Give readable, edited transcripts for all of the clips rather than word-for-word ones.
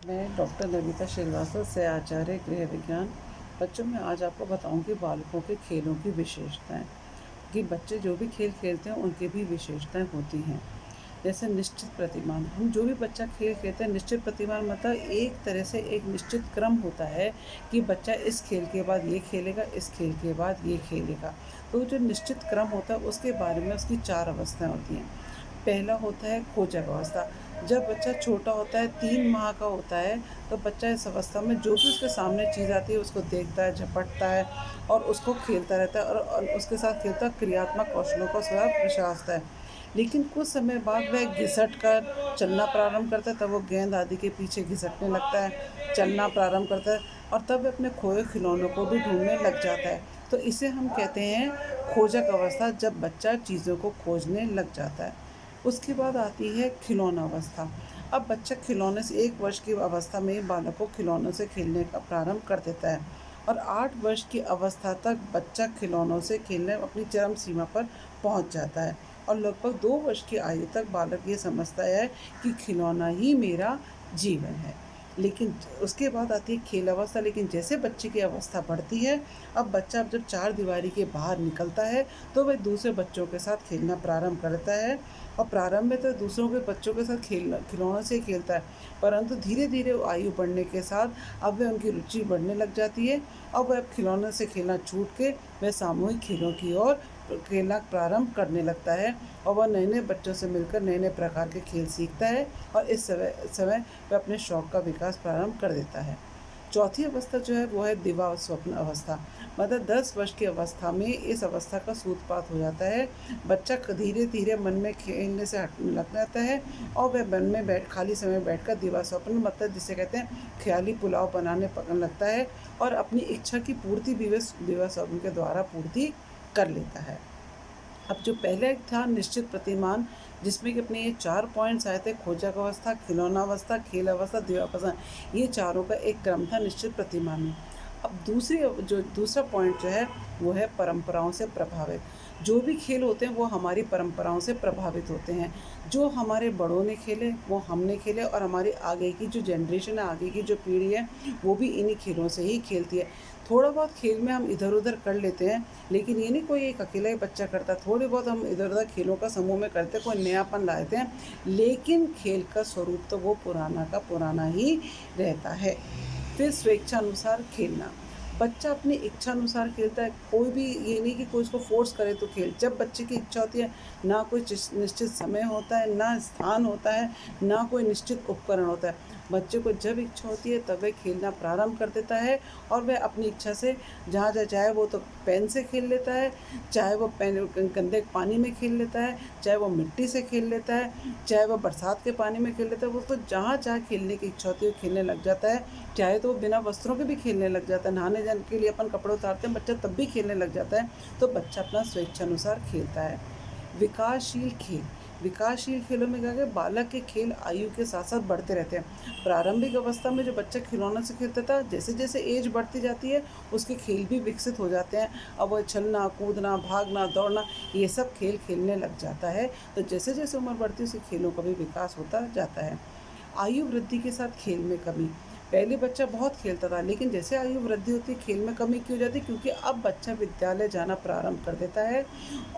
मैं डॉक्टर नमिता श्रीवास्तव से आचार्य गृह विज्ञान। बच्चों में आज आपको बताऊंगी बालकों के खेलों की विशेषताएं कि बच्चे जो भी खेल खेलते हैं उनकी भी विशेषताएं होती हैं। जैसे निश्चित प्रतिमान, हम जो भी बच्चा खेल खेलते हैं, निश्चित प्रतिमान मतलब एक तरह से एक निश्चित क्रम होता है कि बच्चा इस खेल के बाद ये खेलेगा, इस खेल के बाद ये खेलेगा। तो जो निश्चित क्रम होता है उसके बारे में उसकी 4 अवस्थाएं होती हैं। पहला होता है खोजक अवस्था। जब बच्चा छोटा होता है, 3 माह का होता है, तो बच्चा इस अवस्था में जो भी उसके सामने चीज़ आती है उसको देखता है, झपटता है और उसको खेलता रहता है और उसके साथ खेलता क्रियात्मक कौशलों का उसका प्रशासता है। लेकिन कुछ समय बाद वह घिसट कर चलना प्रारंभ करता है, तब वो गेंद आदि के पीछे घिसटने लगता है, चलना प्रारंभ करता है और तब वह अपने खोए खिलौनों को भी ढूंढने लग जाता है। तो इसे हम कहते हैं खोजक अवस्था, जब बच्चा चीज़ों को खोजने लग जाता है। उसके बाद आती है खिलौना अवस्था। अब बच्चा खिलौने से 1 वर्ष की अवस्था में ही बालक को खिलौनों से खेलने का प्रारंभ कर देता है और 8 वर्ष की अवस्था तक बच्चा खिलौनों से खेलने अपनी चरम सीमा पर पहुंच जाता है और लगभग 2 वर्ष की आयु तक बालक ये समझता है कि खिलौना ही मेरा जीवन है। लेकिन उसके बाद आती है खेल अवस्था। लेकिन जैसे बच्चे की अवस्था बढ़ती है, अब जब 4 दीवारी के बाहर निकलता है तो वह दूसरे बच्चों के साथ खेलना प्रारंभ करता है और प्रारंभ में तो दूसरों के बच्चों के साथ खिलौनों से ही खेलता है, परंतु धीरे धीरे आयु बढ़ने के साथ अब वह उनकी रुचि बढ़ने लग जाती है और वह अब खिलौनों से खेलना छूट के वह सामूहिक खेलों की ओर खेलना प्रारंभ करने लगता है और वह नए नए बच्चों से मिलकर नए नए प्रकार के खेल सीखता है और इस समय वह अपने शौक़ का विकास प्रारंभ कर देता है। चौथी अवस्था जो है वो है दिवा स्वप्न अवस्था। मतलब 10 वर्ष की अवस्था में इस अवस्था का सूत्रपात हो जाता है। बच्चा धीरे धीरे मन में खेलने से हटने लग जाता है और वह मन में खाली समय बैठकर दिवा स्वप्न मतलब जिसे कहते हैं ख्याली पुलाव बनाने पकने लगता है और अपनी इच्छा की पूर्ति भी वह दिवा स्वप्न के द्वारा पूर्ति कर लेता है। अब जो पहले था निश्चित प्रतिमान, जिसमें कि अपने ये 4 पॉइंट्स आए थे, खोजक अवस्था, खिलौना अवस्था, खेल अवस्था, दिवापसन, ये चारों का एक क्रम था निश्चित प्रतिमान में। अब दूसरा पॉइंट जो है वो है परंपराओं से प्रभावित। जो भी खेल होते हैं वो हमारी परंपराओं से प्रभावित होते हैं। जो हमारे बड़ों ने खेले वो हमने खेले और हमारी आगे की जो जनरेशन है, आगे की जो पीढ़ी है, वो भी इन्हीं खेलों से ही खेलती है। थोड़ा बहुत खेल में हम इधर उधर कर लेते हैं, लेकिन ये नहीं कोई एक अकेला ही बच्चा करता। थोड़े बहुत हम इधर उधर खेलों का समूह में करते, कोई नयापन लाते हैं, लेकिन खेल का स्वरूप तो वो पुराना का पुराना ही रहता है। फिर स्वेच्छा अनुसार खेलना। बच्चा अपनी इच्छा अनुसार खेलता है। कोई भी ये नहीं कि कोई उसको फोर्स करे तो खेल। जब बच्चे की इच्छा होती है, ना कोई निश्चित समय होता है, ना स्थान होता है, ना कोई निश्चित उपकरण होता है। बच्चे को जब इच्छा होती है तब वह खेलना प्रारंभ कर देता है और वह अपनी इच्छा से जहाँ जहाँ चाहे वो तो पेन से खेल लेता है, चाहे वो पेन गंदे पानी में खेल लेता है, चाहे वो मिट्टी से खेल लेता है, चाहे वो बरसात के पानी में खेल लेता है। वो तो जहाँ जहाँ खेलने की इच्छा होती है खेलने लग जाता है। चाहे तो वो बिना वस्त्रों के भी खेलने लग जाता है। नहाने जाने के लिए अपन कपड़े उतारते हैं, बच्चा तब भी खेलने लग जाता है। तो बच्चा अपना स्वेच्छानुसार खेलता है। विकासशील खेल। विकासशील खेलों में क्या है, बालक के खेल आयु के साथ साथ बढ़ते रहते हैं। प्रारंभिक अवस्था में जो बच्चा खिलौनों से खेलता था, जैसे जैसे एज बढ़ती जाती है उसके खेल भी विकसित हो जाते हैं। अब वह चलना कूदना भागना दौड़ना ये सब खेल खेलने लग जाता है। तो जैसे जैसे उम्र बढ़ती है उसके खेलों का भी विकास होता जाता है। आयु वृद्धि के साथ खेल में कमी। पहले बच्चा बहुत खेलता था, लेकिन जैसे आयु वृद्धि होती है खेल में कमी क्यों जाती है, क्योंकि अब बच्चा विद्यालय जाना प्रारंभ कर देता है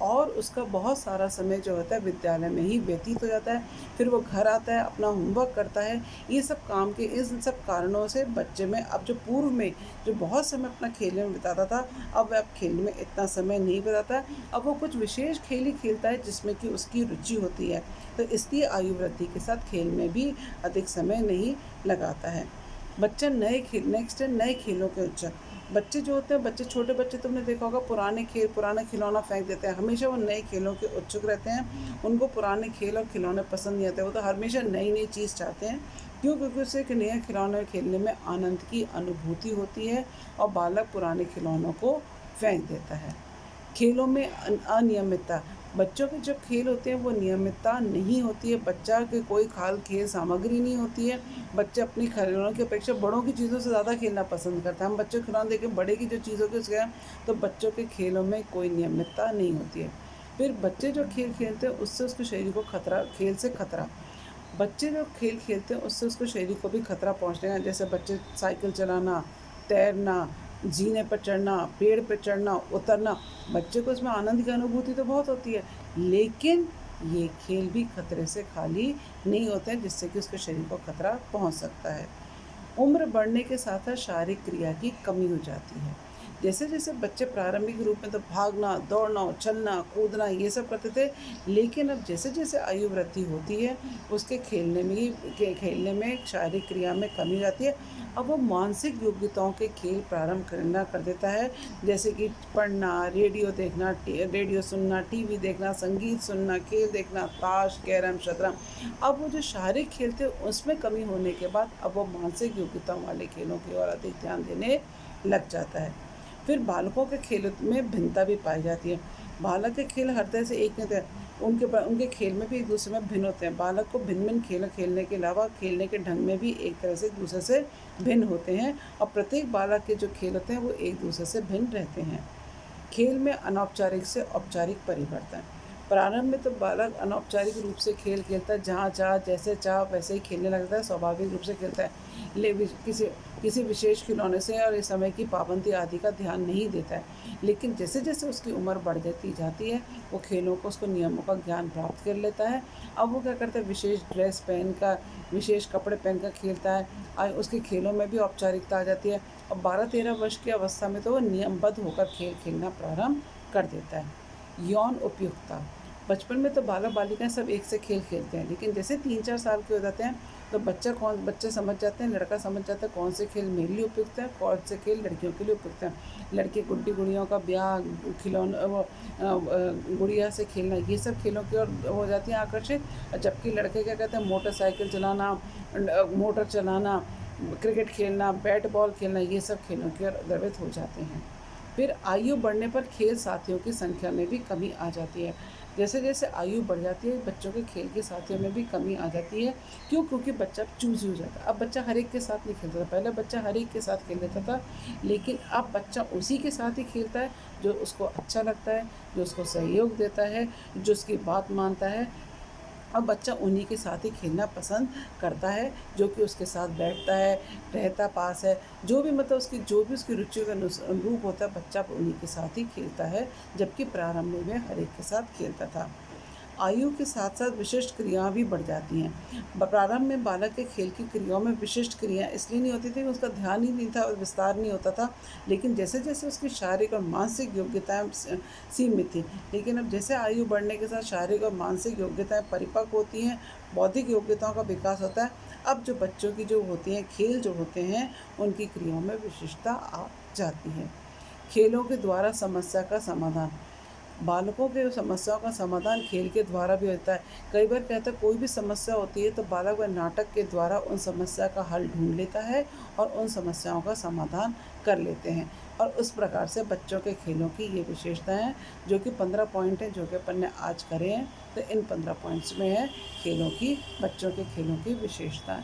और उसका बहुत सारा समय जो होता है विद्यालय में ही व्यतीत हो जाता है। फिर वो घर आता है, अपना होमवर्क करता है। ये सब काम के इन सब कारणों से बच्चे में अब जो पूर्व में जो बहुत समय अपना खेलने में बिताता था, अब वह खेलने में इतना समय नहीं बिताता। अब वो कुछ विशेष खेल ही खेलता है जिसमें कि उसकी रुचि होती है। तो इसलिए आयु वृद्धि के साथ खेल में भी अधिक समय नहीं लगाता है। बच्चा नए खेलों के उत्सुक। बच्चे जो होते हैं, छोटे बच्चे तुमने देखा होगा पुराना खिलौना फेंक देते हैं। हमेशा वो नए खेलों के उत्सुक रहते हैं। उनको पुराने खेल और खिलौने पसंद नहीं आते। वो तो हमेशा नई नई चीज़ चाहते हैं। क्यों? क्योंकि उससे एक नया खिलौना खेलने में आनंद की अनुभूति होती है और बालक पुराने खिलौनों को फेंक देता है। खेलों में अनियमितता। बच्चों के जो खेल होते हैं वो नियमितता नहीं होती है। बच्चा के कोई खेल सामग्री नहीं होती है। बच्चे अपनी खिलौनों की अपेक्षा बड़ों की चीज़ों से ज़्यादा खेलना पसंद करता है। हम बच्चों के खिलौने देखें, बड़े की जो चीज़ होती है उसके, तो बच्चों के खेलों में कोई नियमितता नहीं होती है। फिर बच्चे जो खेल खेलते हैं उससे उसके शरीर को खेल से खतरा। बच्चे जो खेल खेलते हैं उससे उसको शरीर को भी खतरा पहुँचने का, जैसे बच्चे साइकिल चलाना, तैरना, जीने पर चढ़ना, पेड़ पे चढ़ना, उतरना, बच्चे को इसमें आनंद की अनुभूति तो बहुत होती है, लेकिन ये खेल भी खतरे से खाली नहीं होते हैं, जिससे कि उसके शरीर को खतरा पहुँच सकता है। उम्र बढ़ने के साथ-साथ शारीरिक क्रिया की कमी हो जाती है। जैसे-जैसे बच्चे प्रारंभिक रूप में तो भागना, दौड़ना, उछलना, कूदना ये सब करते थे, लेकिन अब जैसे-जैसे आयु वृद्धि होती है, उसके खेलने में शारीरिक क्रिया में कमी हो जाती है। अब वो मानसिक योग्यताओं के खेल प्रारंभ करना कर देता है, जैसे कि पढ़ना, रेडियो सुनना, टीवी देखना, संगीत सुनना, खेल देखना, ताश, कैरम, शतरंज। अब वो जो शारीरिक खेल थे उसमें कमी होने के बाद अब वो मानसिक योग्यताओं वाले खेलों की ओर अधिक ध्यान देने लग जाता है। फिर बालकों के खेलों में भिन्नता भी पाई जाती है। बालक के खेल हर तरह से एक नहीं होते, उनके खेल में भी एक दूसरे में भिन्न होते हैं। बालक को भिन्न-भिन्न खेल खेलने के अलावा खेलने के ढंग में भी एक तरह से एक दूसरे से भिन्न होते हैं, और प्रत्येक बालक के जो खेल होते हैं वो एक दूसरे से भिन्न रहते हैं। खेल में अनौपचारिक से औपचारिक परिवर्तन। प्रारंभ में तो बालक अनौपचारिक रूप से खेल खेलता है, जहाँ चाह जैसे चाह वैसे ही खेलने लगता है, स्वाभाविक रूप से खेलता है। ले विश किसी किसी विशेष खिलौने से और इस समय की पाबंदी आदि का ध्यान नहीं देता है। लेकिन जैसे-जैसे उसकी उम्र बढ़ जाती जाती है, वो खेलों को उसको नियमों का ज्ञान प्राप्त कर लेता है। अब वो क्या करता है, विशेष कपड़े पहनकर खेलता है। उसके खेलों में भी औपचारिकता आ जाती है। अब 12-13 वर्ष की अवस्था में तो वो नियमबद्ध होकर खेल खेलना प्रारंभ कर देता है। यौन उपयुक्तता। बचपन में तो बालक-बालिकाएँ सब एक से खेल खेलते हैं, लेकिन जैसे 3-4 साल के हो जाते हैं, तो बच्चे समझ जाते हैं, लड़का समझ जाता है कौन से खेल मेरे लिए उपयुक्त है, कौन से खेल लड़कियों के लिए उपयुक्त है। लड़के गुड्डी-गुड़ियों का ब्याह, गुड़िया से खेलना, ये सब खेलों की ओर हो जाती हैं आकर्षित। जबकि लड़के क्या कहते हैं, मोटरसाइकिल चलाना, मोटर चलाना, क्रिकेट खेलना, बैट बॉल खेलना, ये सब खेलों की ओर द्रवित हो जाते हैं। फिर आयु बढ़ने पर खेल साथियों की संख्या में भी कमी आ जाती है। जैसे-जैसे आयु बढ़ जाती है, बच्चों के खेल के साथियों में भी कमी आ जाती है। क्यों? क्योंकि बच्चा चूज़ी हो जाता है। अब बच्चा हर एक के साथ नहीं खेलता था। पहले बच्चा हर एक के साथ खेल लेता था, लेकिन अब बच्चा उसी के साथ ही खेलता है, जो उसको अच्छा लगता है, जो उसको सहयोग देता है, जो उसकी बात मानता है। अब बच्चा उन्हीं के साथ ही खेलना पसंद करता है, जो कि उसके साथ बैठता है, रहता पास है, जो भी उसकी रुचियों के अनुरूप होता है, बच्चा उन्हीं के साथ ही खेलता है, जबकि प्रारंभ में हर एक के साथ खेलता था। आयु के साथ-साथ विशिष्ट क्रियाएँ भी बढ़ जाती हैं। प्रारंभ में बालक के खेल की क्रियाओं में विशिष्ट क्रियाएँ इसलिए नहीं होती थी कि उसका ध्यान ही नहीं था और विस्तार नहीं होता था, लेकिन जैसे-जैसे उसकी शारीरिक और मानसिक योग्यताएँ सीमित थी। लेकिन अब जैसे आयु बढ़ने के साथ शारीरिक और मानसिक योग्यताएँ परिपक्व होती हैं, बौद्धिक योग्यताओं का विकास होता है, अब जो बच्चों की जो होती हैं, खेल जो होते हैं, उनकी क्रियाओं में विशिष्टता आ जाती है। खेलों के द्वारा समस्या का समाधान। बालकों के समस्याओं का समाधान खेल के द्वारा भी होता है। कई बार क्या होता है, कोई भी समस्या होती है तो बालक वह नाटक के द्वारा उन समस्या का हल ढूँढ लेता है और उन समस्याओं का समाधान कर लेते हैं। और उस प्रकार से बच्चों के खेलों की ये विशेषताएँ हैं, जो कि 15 पॉइंट हैं, जो कि अपन ने आज करे हैं। तो इन 15 पॉइंट्स में है बच्चों के खेलों की विशेषताएँ।